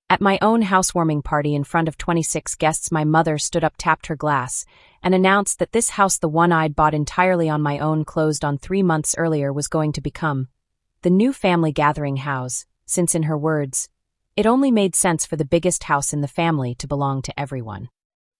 At my own housewarming party in front of 26 guests, my mother stood up, tapped her glass, and announced that this house, the one I'd bought entirely on my own, closed on 3 months earlier, was going to become the new family gathering house, since, in her words, it only made sense for the biggest house in the family to belong to everyone.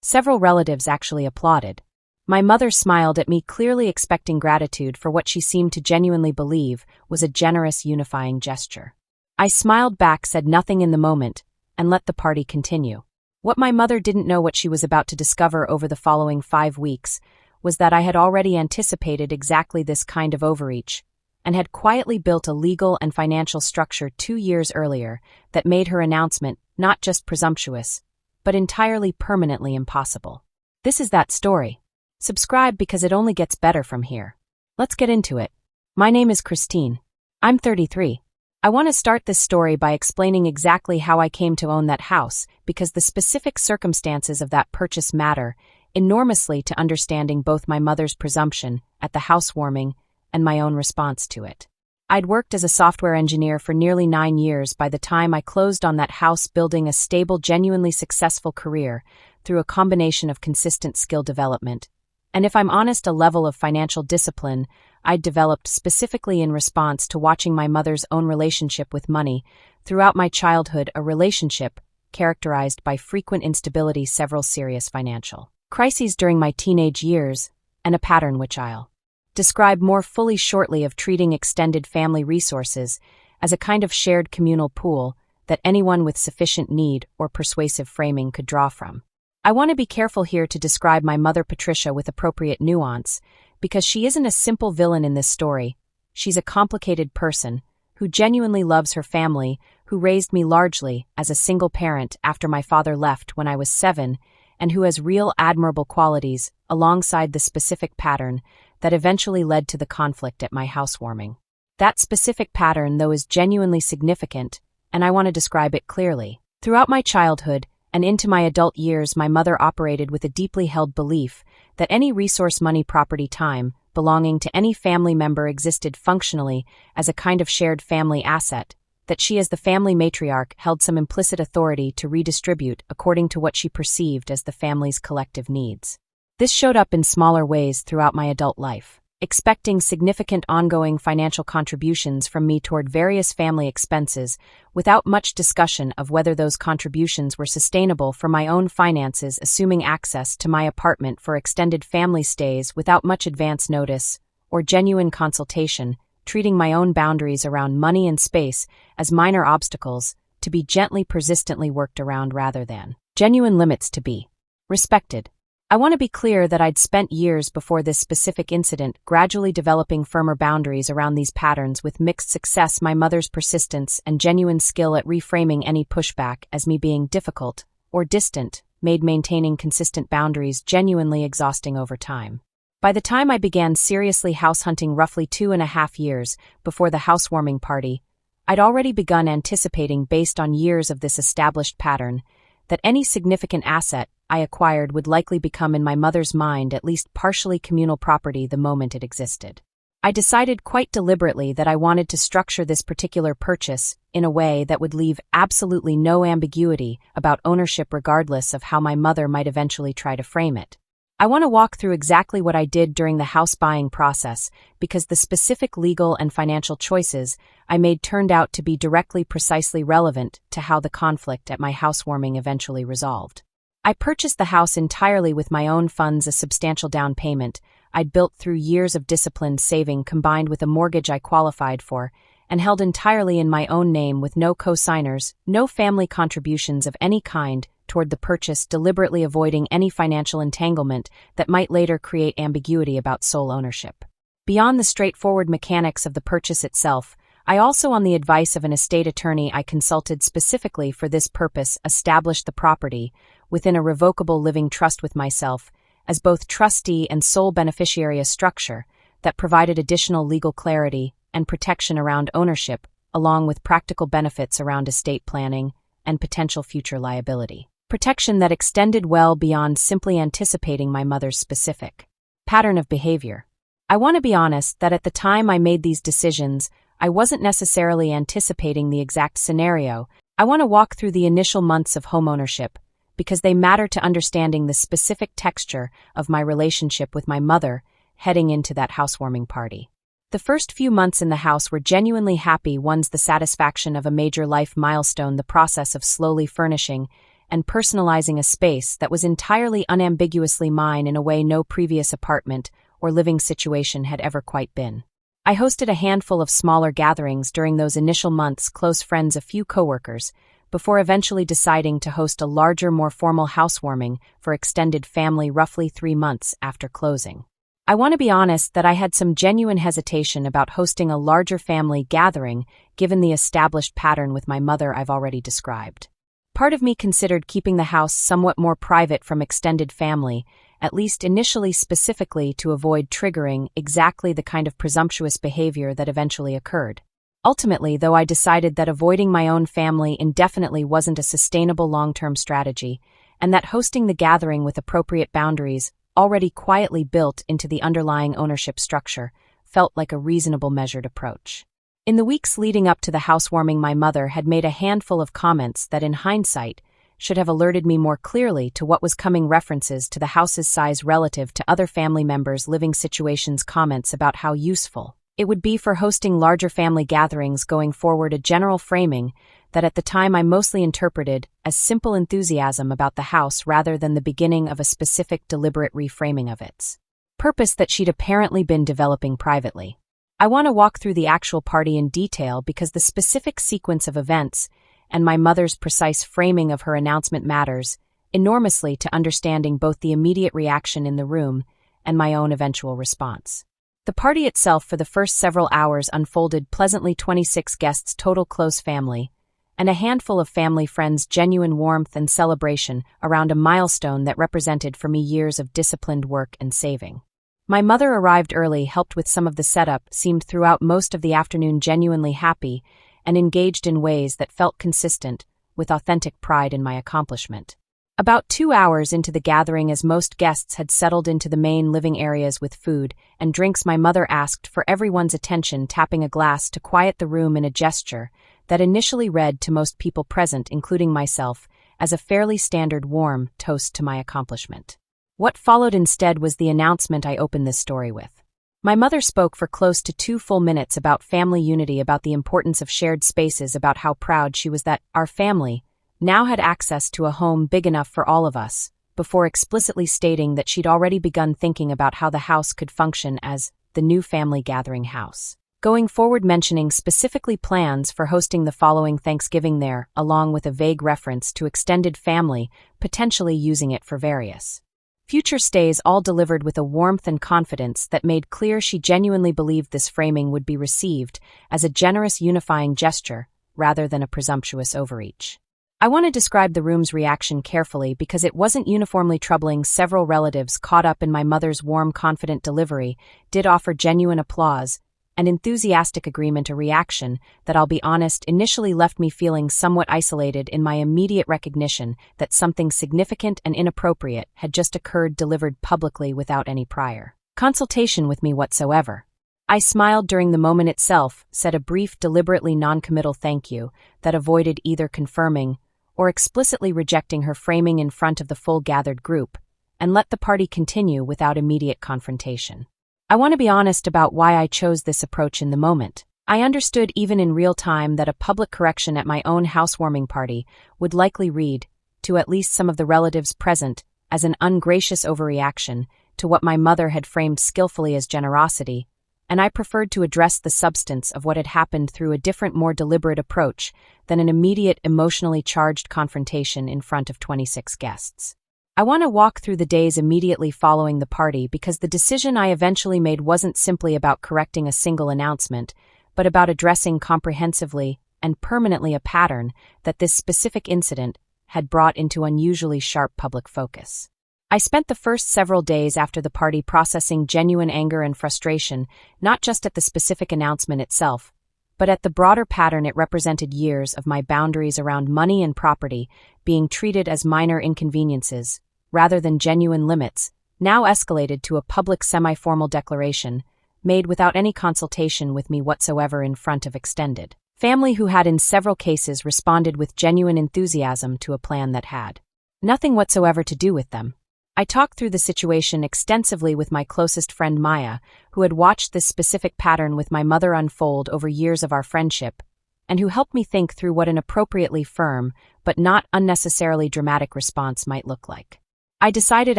Several relatives actually applauded. My mother smiled at me, clearly expecting gratitude for what she seemed to genuinely believe was a generous, unifying gesture. I smiled back, said nothing in the moment, and let the party continue. What my mother didn't know, what she was about to discover over the following 5 weeks, was that I had already anticipated exactly this kind of overreach, and had quietly built a legal and financial structure 2 years earlier that made her announcement not just presumptuous, but entirely permanently impossible. This is that story. Subscribe because it only gets better from here. Let's get into it. My name is Christine. I'm 33. I want to start this story by explaining exactly how I came to own that house, because the specific circumstances of that purchase matter enormously to understanding both my mother's presumption at the housewarming and my own response to it. I'd worked as a software engineer for nearly 9 years by the time I closed on that house, building a stable, genuinely successful career through a combination of consistent skill development, and if I'm honest, a level of financial discipline I'd developed specifically in response to watching my mother's own relationship with money throughout my childhood, a relationship characterized by frequent instability, several serious financial crises during my teenage years, and a pattern which I'll describe more fully shortly of treating extended family resources as a kind of shared communal pool that anyone with sufficient need or persuasive framing could draw from. I want to be careful here to describe my mother Patricia with appropriate nuance, because she isn't a simple villain in this story. She's a complicated person who genuinely loves her family, who raised me largely as a single parent after my father left when I was 7, and who has real admirable qualities alongside the specific pattern that eventually led to the conflict at my housewarming. That specific pattern, though, is genuinely significant, and I want to describe it clearly. Throughout my childhood and into my adult years, my mother operated with a deeply held belief that any resource, money, property, time belonging to any family member existed functionally as a kind of shared family asset, that she as the family matriarch held some implicit authority to redistribute according to what she perceived as the family's collective needs. This showed up in smaller ways throughout my adult life, expecting significant ongoing financial contributions from me toward various family expenses without much discussion of whether those contributions were sustainable for my own finances, assuming access to my apartment for extended family stays without much advance notice or genuine consultation, treating my own boundaries around money and space as minor obstacles to be gently, persistently worked around rather than genuine limits to be respected. I want to be clear that I'd spent years before this specific incident gradually developing firmer boundaries around these patterns with mixed success. My mother's persistence and genuine skill at reframing any pushback as me being difficult or distant made maintaining consistent boundaries genuinely exhausting over time. By the time I began seriously house hunting, roughly 2.5 years before the housewarming party, I'd already begun anticipating, based on years of this established pattern, that any significant asset I acquired would likely become, in my mother's mind, at least partially communal property the moment it existed. I decided quite deliberately that I wanted to structure this particular purchase in a way that would leave absolutely no ambiguity about ownership, regardless of how my mother might eventually try to frame it. I want to walk through exactly what I did during the house buying process, because the specific legal and financial choices I made turned out to be directly, precisely relevant to how the conflict at my housewarming eventually resolved. I purchased the house entirely with my own funds, a substantial down payment I'd built through years of disciplined saving combined with a mortgage I qualified for, and held entirely in my own name with no co-signers, no family contributions of any kind toward the purchase, deliberately avoiding any financial entanglement that might later create ambiguity about sole ownership. Beyond the straightforward mechanics of the purchase itself, I also, on the advice of an estate attorney I consulted specifically for this purpose, established the property within a revocable living trust with myself as both trustee and sole beneficiary, a structure that provided additional legal clarity and protection around ownership, along with practical benefits around estate planning and potential future liability. Protection that extended well beyond simply anticipating my mother's specific pattern of behavior. I want to be honest that at the time I made these decisions, I wasn't necessarily anticipating the exact scenario I want to walk through the initial months of homeownership because they matter to understanding the specific texture of my relationship with my mother heading into that housewarming party. The first few months in the house were genuinely happy ones, the satisfaction of a major life milestone, the process of slowly furnishing and personalizing a space that was entirely unambiguously mine in a way no previous apartment or living situation had ever quite been. I hosted a handful of smaller gatherings during those initial months, close friends, a few coworkers, before eventually deciding to host a larger, more formal housewarming for extended family roughly 3 months after closing. I want to be honest that I had some genuine hesitation about hosting a larger family gathering given the established pattern with my mother I've already described. Part of me considered keeping the house somewhat more private from extended family, at least initially, specifically to avoid triggering exactly the kind of presumptuous behavior that eventually occurred. Ultimately, though, I decided that avoiding my own family indefinitely wasn't a sustainable long-term strategy, and that hosting the gathering with appropriate boundaries, already quietly built into the underlying ownership structure, felt like a reasonable measured approach. In the weeks leading up to the housewarming, my mother had made a handful of comments that, in hindsight, should have alerted me more clearly to what was coming, references to the house's size relative to other family members' living situations, comments about how useful it would be for hosting larger family gatherings going forward, a general framing that at the time I mostly interpreted as simple enthusiasm about the house rather than the beginning of a specific deliberate reframing of its purpose that she'd apparently been developing privately. I want to walk through the actual party in detail because the specific sequence of events and my mother's precise framing of her announcement matters enormously to understanding both the immediate reaction in the room and my own eventual response. The party itself for the first several hours unfolded pleasantly. 26 guests total, close family, and a handful of family friends, genuine warmth and celebration around a milestone that represented for me years of disciplined work and saving. My mother arrived early, helped with some of the setup, seemed throughout most of the afternoon genuinely happy, and engaged in ways that felt consistent with authentic pride in my accomplishment. About 2 hours into the gathering, as most guests had settled into the main living areas with food and drinks, my mother asked for everyone's attention, tapping a glass to quiet the room in a gesture that initially read to most people present, including myself, as a fairly standard warm toast to my accomplishment. What followed instead was the announcement I opened this story with. My mother spoke for close to 2 full minutes about family unity, about the importance of shared spaces, about how proud she was that our family now had access to a home big enough for all of us, before explicitly stating that she'd already begun thinking about how the house could function as the new family gathering house. Going forward, mentioning specifically plans for hosting the following Thanksgiving there, along with a vague reference to extended family, potentially using it for various future stays, all delivered with a warmth and confidence that made clear she genuinely believed this framing would be received as a generous unifying gesture rather than a presumptuous overreach. I want to describe the room's reaction carefully because it wasn't uniformly troubling. Several relatives, caught up in my mother's warm, confident delivery, did offer genuine applause and enthusiastic agreement, a reaction that, I'll be honest, initially left me feeling somewhat isolated in my immediate recognition that something significant and inappropriate had just occurred, delivered publicly without any prior consultation with me whatsoever. I smiled during the moment itself, said a brief, deliberately non-committal thank you that avoided either confirming or explicitly rejecting her framing in front of the full gathered group, and let the party continue without immediate confrontation. I want to be honest about why I chose this approach in the moment. I understood even in real time that a public correction at my own housewarming party would likely read, to at least some of the relatives present, as an ungracious overreaction to what my mother had framed skillfully as generosity, and I preferred to address the substance of what had happened through a different, more deliberate approach than an immediate, emotionally charged confrontation in front of 26 guests. I want to walk through the days immediately following the party because the decision I eventually made wasn't simply about correcting a single announcement, but about addressing comprehensively and permanently a pattern that this specific incident had brought into unusually sharp public focus. I spent the first several days after the party processing genuine anger and frustration, not just at the specific announcement itself, but at the broader pattern it represented. Years of my boundaries around money and property being treated as minor inconveniences, rather than genuine limits, now escalated to a public semi-formal declaration, made without any consultation with me whatsoever in front of extended Family who had in several cases responded with genuine enthusiasm to a plan that had nothing whatsoever to do with them. I talked through the situation extensively with my closest friend Maya, who had watched this specific pattern with my mother unfold over years of our friendship, and who helped me think through what an appropriately firm, but not unnecessarily dramatic response might look like. I decided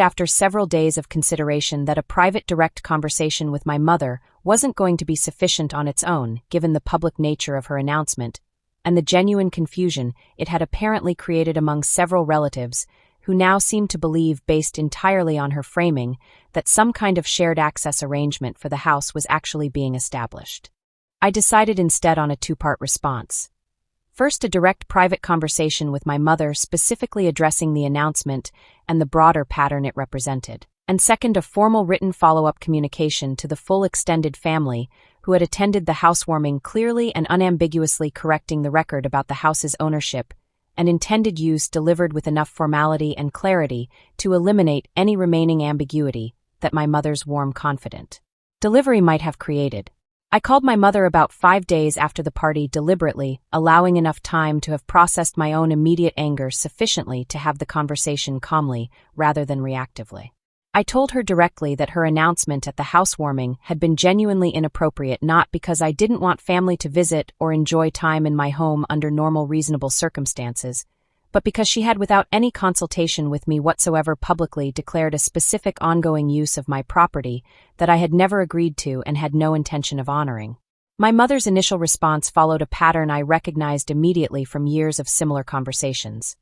after several days of consideration that a private direct conversation with my mother wasn't going to be sufficient on its own, given the public nature of her announcement, and the genuine confusion it had apparently created among several relatives, who now seemed to believe, based entirely on her framing, that some kind of shared access arrangement for the house was actually being established. I decided instead on a two-part response. First, a direct private conversation with my mother specifically addressing the announcement and the broader pattern it represented. And second, a formal written follow-up communication to the full extended family who had attended the housewarming, clearly and unambiguously correcting the record about the house's ownership and intended use, delivered with enough formality and clarity to eliminate any remaining ambiguity that my mother's warm, confident delivery might have created. I called my mother about 5 days after the party, deliberately, allowing enough time to have processed my own immediate anger sufficiently to have the conversation calmly rather than reactively. I told her directly that her announcement at the housewarming had been genuinely inappropriate, not because I didn't want family to visit or enjoy time in my home under normal, reasonable circumstances, but because she had, without any consultation with me whatsoever, publicly declared a specific ongoing use of my property that I had never agreed to and had no intention of honoring. My mother's initial response followed a pattern I recognized immediately from years of similar conversations.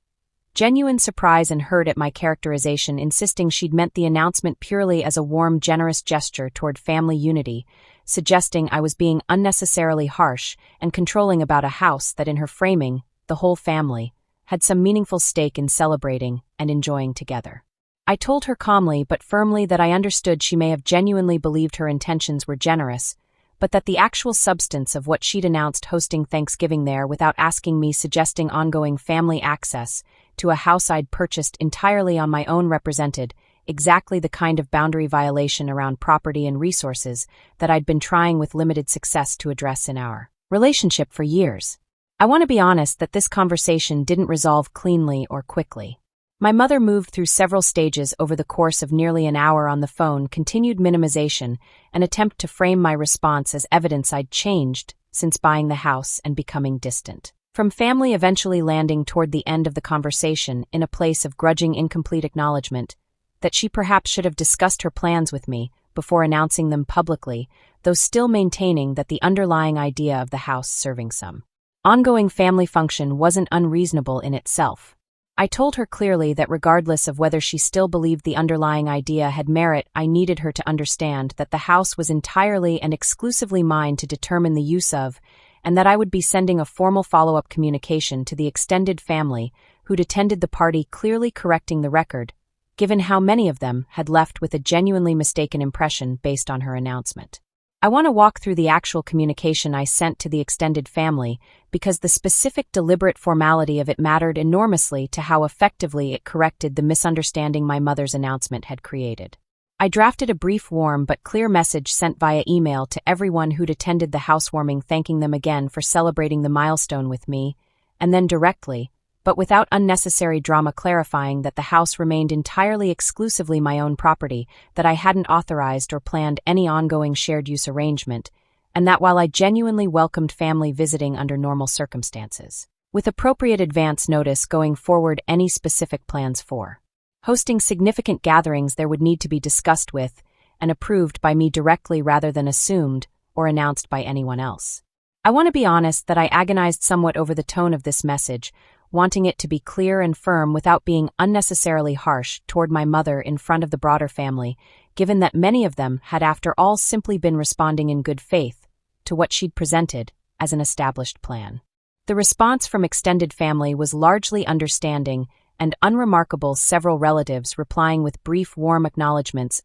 Genuine surprise and hurt at my characterization, insisting she'd meant the announcement purely as a warm, generous gesture toward family unity, suggesting I was being unnecessarily harsh and controlling about a house that, in her framing, the whole family, had some meaningful stake in celebrating and enjoying together. I told her calmly but firmly that I understood she may have genuinely believed her intentions were generous, but that the actual substance of what she'd announced, hosting Thanksgiving there without asking me, suggesting ongoing family access to a house I'd purchased entirely on my own, represented exactly the kind of boundary violation around property and resources that I'd been trying with limited success to address in our relationship for years. I want to be honest that this conversation didn't resolve cleanly or quickly. My mother moved through several stages over the course of nearly an hour on the phone, continued minimization, an attempt to frame my response as evidence I'd changed since buying the house and becoming distant from family, eventually landing toward the end of the conversation in a place of grudging, incomplete acknowledgement that she perhaps should have discussed her plans with me before announcing them publicly, though still maintaining that the underlying idea of the house serving some ongoing family function wasn't unreasonable in itself. I told her clearly that regardless of whether she still believed the underlying idea had merit, I needed her to understand that the house was entirely and exclusively mine to determine the use of, and that I would be sending a formal follow-up communication to the extended family who'd attended the party, clearly correcting the record, given how many of them had left with a genuinely mistaken impression based on her announcement. I want to walk through the actual communication I sent to the extended family because the specific, deliberate formality of it mattered enormously to how effectively it corrected the misunderstanding my mother's announcement had created. I drafted a brief, warm but clear message sent via email to everyone who'd attended the housewarming, thanking them again for celebrating the milestone with me, and then directly, but without unnecessary drama, clarifying that the house remained entirely exclusively my own property, that I hadn't authorized or planned any ongoing shared use arrangement, and that while I genuinely welcomed family visiting under normal circumstances, with appropriate advance notice going forward, any specific plans for hosting significant gatherings there would need to be discussed with and approved by me directly rather than assumed or announced by anyone else. I want to be honest that I agonized somewhat over the tone of this message, wanting it to be clear and firm without being unnecessarily harsh toward my mother in front of the broader family, given that many of them had after all simply been responding in good faith to what she'd presented as an established plan. The response from extended family was largely understanding and unremarkable, several relatives replying with brief, warm acknowledgments.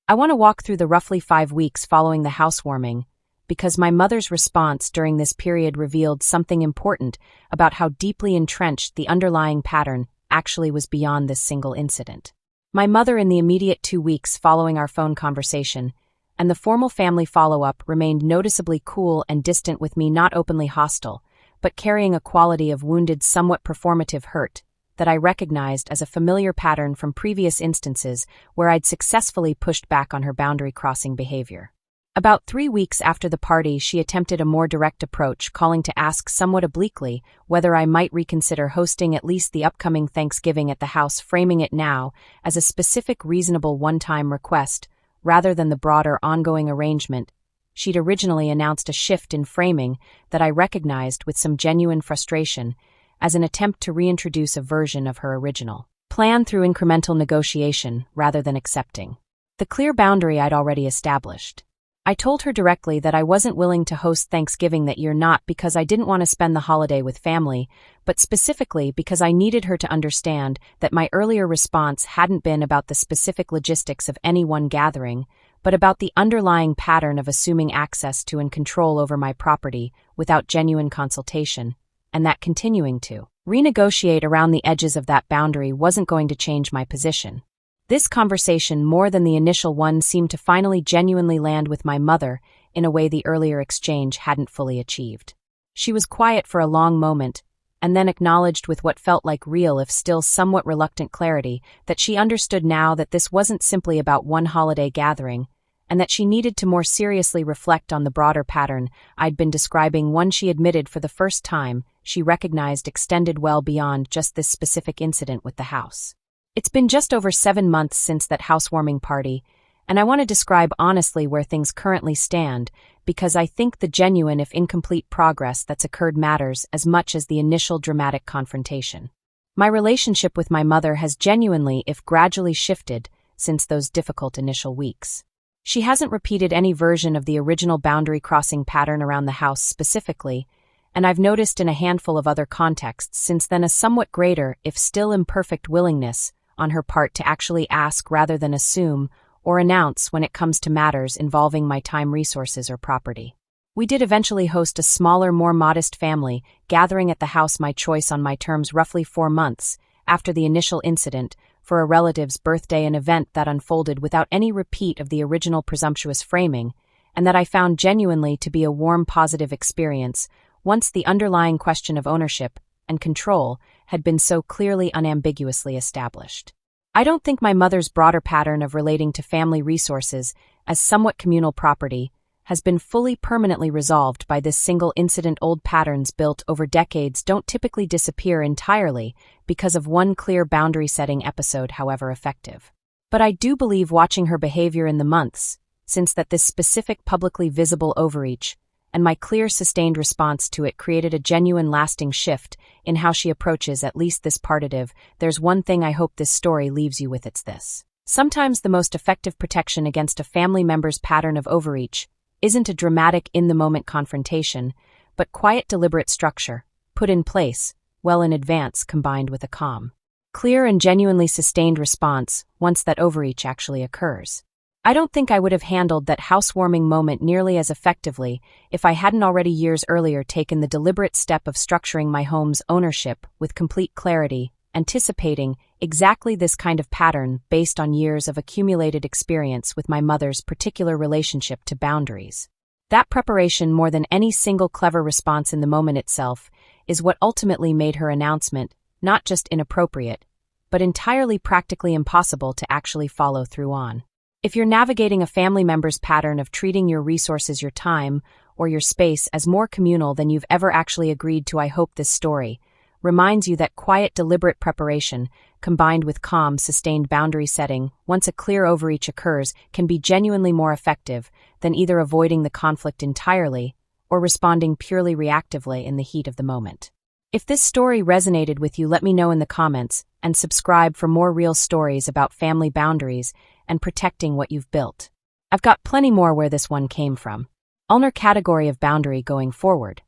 I want to walk through the roughly 5 weeks following the housewarming, because my mother's response during this period revealed something important about how deeply entrenched the underlying pattern actually was beyond this single incident. My mother, in the immediate 2 weeks following our phone conversation, and the formal family follow-up remained noticeably cool and distant, with me not openly hostile, but carrying a quality of wounded, somewhat performative hurt that I recognized as a familiar pattern from previous instances where I'd successfully pushed back on her boundary-crossing behavior. About 3 weeks after the party, she attempted a more direct approach, calling to ask somewhat obliquely whether I might reconsider hosting at least the upcoming Thanksgiving at the house, framing it now as a specific, reasonable one-time request rather than the broader, ongoing arrangement. She'd originally announced a shift in framing that I recognized with some genuine frustration as an attempt to reintroduce a version of her original plan through incremental negotiation rather than accepting the clear boundary I'd already established. I told her directly that I wasn't willing to host Thanksgiving that year, not because I didn't want to spend the holiday with family, but specifically because I needed her to understand that my earlier response hadn't been about the specific logistics of any one gathering, but about the underlying pattern of assuming access to and control over my property without genuine consultation, and that continuing to renegotiate around the edges of that boundary wasn't going to change my position. This conversation, more than the initial one, seemed to finally genuinely land with my mother in a way the earlier exchange hadn't fully achieved. She was quiet for a long moment, and then acknowledged with what felt like real, if still somewhat reluctant clarity, that she understood now that this wasn't simply about one holiday gathering, and that she needed to more seriously reflect on the broader pattern I'd been describing, one she admitted for the first time she recognized extended well beyond just this specific incident with the house. It's been just over 7 months since that housewarming party, and I want to describe honestly where things currently stand, because I think the genuine, if incomplete, progress that's occurred matters as much as the initial dramatic confrontation. My relationship with my mother has genuinely, if gradually, shifted since those difficult initial weeks. She hasn't repeated any version of the original boundary-crossing pattern around the house specifically, and I've noticed in a handful of other contexts since then a somewhat greater, if still imperfect, willingness on her part to actually ask rather than assume or announce when it comes to matters involving my time, resources, or property. We did eventually host a smaller, more modest family gathering at the house, my choice, on my terms, roughly 4 months after the initial incident, for a relative's birthday, an event that unfolded without any repeat of the original presumptuous framing, and that I found genuinely to be a warm, positive experience once the underlying question of ownership and control had been so clearly, unambiguously established. I don't think my mother's broader pattern of relating to family resources as somewhat communal property has been fully permanently resolved by this single incident. Old patterns built over decades don't typically disappear entirely because of one clear boundary-setting episode, however effective. But I do believe watching her behavior in the months since that, this specific publicly visible overreach, and my clear, sustained response to it, created a genuine, lasting shift in how she approaches at least this partitive. There's one thing I hope this story leaves you with, it's this. Sometimes the most effective protection against a family member's pattern of overreach isn't a dramatic, in-the-moment confrontation, but quiet, deliberate structure, put in place, well in advance, combined with a calm, clear, and genuinely sustained response once that overreach actually occurs. I don't think I would have handled that housewarming moment nearly as effectively if I hadn't already years earlier taken the deliberate step of structuring my home's ownership with complete clarity, anticipating exactly this kind of pattern based on years of accumulated experience with my mother's particular relationship to boundaries. That preparation, more than any single clever response in the moment itself, is what ultimately made her announcement not just inappropriate, but entirely practically impossible to actually follow through on. If you're navigating a family member's pattern of treating your resources, your time, or your space as more communal than you've ever actually agreed to, I hope this story reminds you that quiet, deliberate preparation, combined with calm, sustained boundary setting, once a clear overreach occurs, can be genuinely more effective than either avoiding the conflict entirely or responding purely reactively in the heat of the moment. If this story resonated with you, let me know in the comments, and subscribe for more real stories about family boundaries and protecting what you've built. I've got plenty more where this one came from. Ulnar category of boundary going forward.